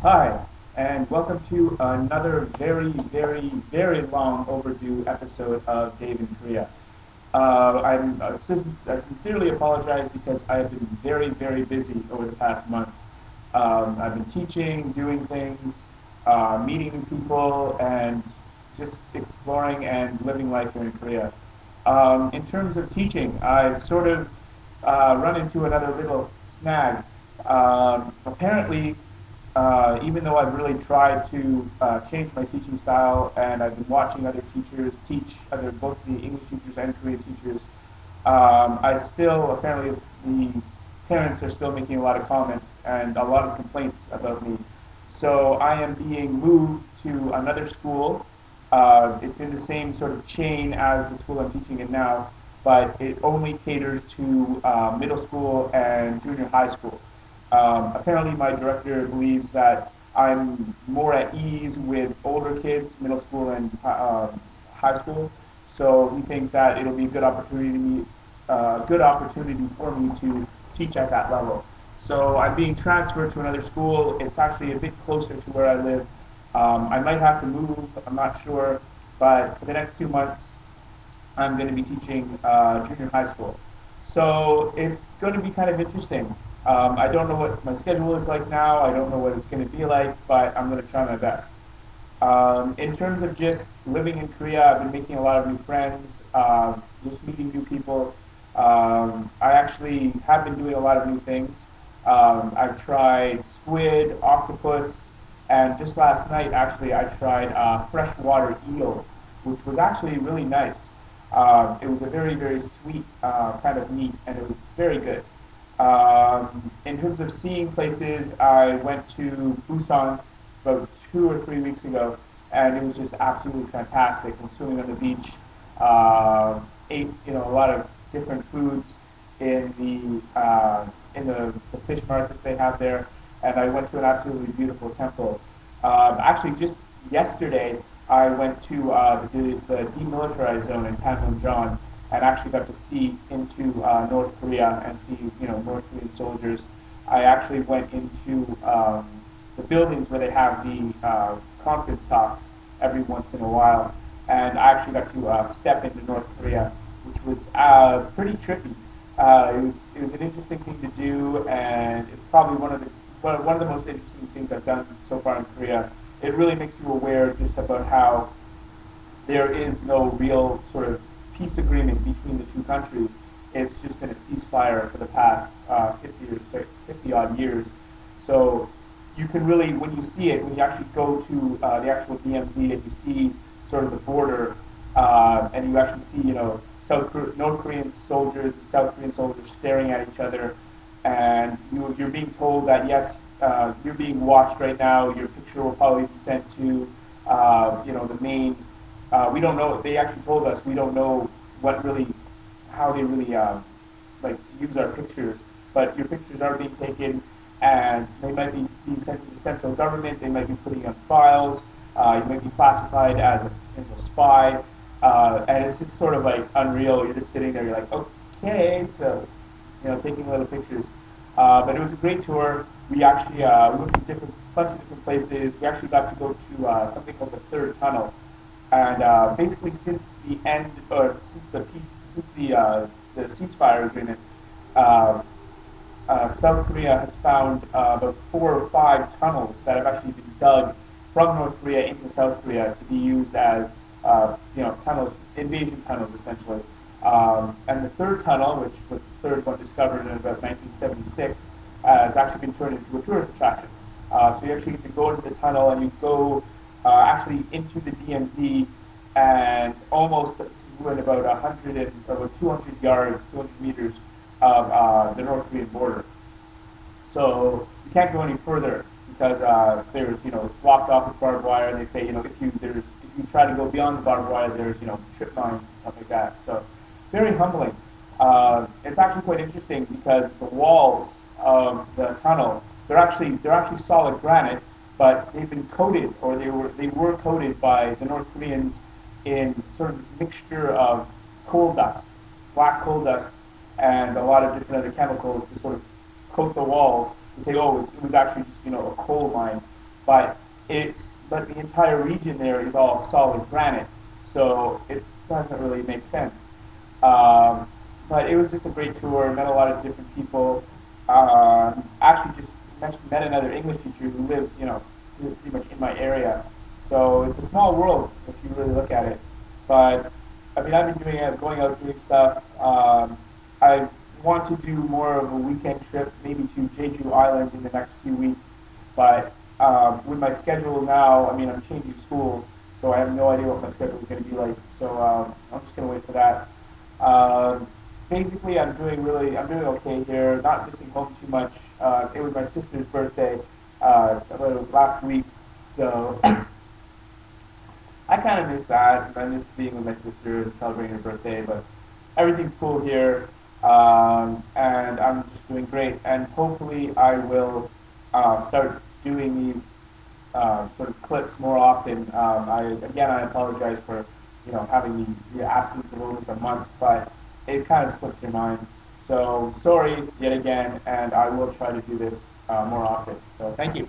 Hi, and welcome to another very long overdue episode of Dave in Korea. I sincerely apologize because I have been very busy over the past month. I've been teaching, doing things, meeting new people, and just exploring and living life here in Korea. In terms of teaching, I've sort of run into another little snag. Apparently, even though I've really tried to change my teaching style, and I've been watching other teachers teach, both the English teachers and Korean teachers, I still apparently the parents are still making a lot of comments and a lot of complaints about me. So I am being moved to another school. It's in the same sort of chain as the school I'm teaching in now, but it only caters to middle school and junior high school. Apparently, my director believes that I'm more at ease with older kids, middle school and high school. So he thinks that it'll be a good opportunity for me to teach at that level. So I'm being transferred to another school. It's actually a bit closer to where I live. I might have to move. I'm not sure, but for the next 2 months, I'm going to be teaching junior high school. So it's going to be kind of interesting. I don't know what my schedule is like now. I don't know what it's going to be like, but I'm going to try my best. In terms of just living in Korea, I've been making a lot of new friends, just meeting new people. I actually have been doing a lot of new things. I've tried squid, octopus, and just last night, actually, I tried freshwater eel, which was actually really nice. It was a very sweet kind of meat, and it was very good. In terms of seeing places, I went to Busan about 2 or 3 weeks ago, and it was just absolutely fantastic. And swimming on the beach, ate a lot of different foods in the fish markets they have there, and I went to an absolutely beautiful temple. Actually, just yesterday, I went to the demilitarized zone in Panmunjom and actually got to see into North Korea and see North Korean soldiers. I actually went into the buildings where they have the conference talks every once in a while, and I actually got to step into North Korea, which was pretty trippy. It was an interesting thing to do, and it's probably one of the most interesting things I've done so far in Korea. It really makes you aware just about how there is no real sort of peace agreement between the two countries. It's just been a ceasefire for the past 50 odd years. So you can really, when you see it, when you actually go to the actual DMZ and you see sort of the border, and you actually see, North Korean soldiers and South Korean soldiers staring at each other, and you're being told that yes, you're being watched right now. Your picture will probably be sent to, the main. We don't know. They actually told us we don't know how they really like use our pictures, but your pictures are being taken, and they might be being sent to the central government. They might be putting on files. You might be classified as a potential spy, and it's just sort of like unreal. You're just sitting there. You're like, okay, so taking little pictures. But it was a great tour. We actually we went to bunch of different places. We actually got to go to something called the Third Tunnel, and basically since the end, or since the ceasefire agreement, uh, South Korea has found about 4 or 5 tunnels that have actually been dug from North Korea into South Korea to be used as tunnels, invasion tunnels essentially. And the third tunnel, which was the third one discovered in about 1976, has actually been turned into a tourist attraction. So you actually get to go into the tunnel and you go actually into the DMZ and almost within about 100 and or about 200 yards, 200 meters of the North Korean border. So you can't go any further because there's it's blocked off with barbed wire, and they say if you try to go beyond the barbed wire, there's trip mines and stuff like that. So very humbling. It's actually quite interesting because the walls of the tunnel they're actually solid granite, but they've been coated, or they were coated by the North Koreans in sort of this mixture of coal dust, black coal dust, and a lot of different other chemicals to sort of coat the walls to say, oh, it was actually just a coal mine. but it's but the entire region there is all solid granite, so it doesn't really make sense. Um, but it was just a great tour. Met a lot of different people. Actually, just met another English teacher who lives, pretty much in my area. So it's a small world if you really look at it. But I mean, I've been doing it, going out doing stuff. I want to do more of a weekend trip, maybe to Jeju Island in the next few weeks. But with my schedule now, I mean, I'm changing schools, so I have no idea what my schedule is going to be like. So I'm just going to wait for that. Um, Basically, I'm doing okay here. Not missing home too much. It was my sister's birthday last week, so I kind of miss that. I miss being with my sister and celebrating her birthday, but everything's cool here, and I'm just doing great. And hopefully, I will start doing these sort of clips more often. I apologize for having the absence of almost a month, but it kind of slips your mind. So sorry yet again, and I will try to do this more often. So thank you.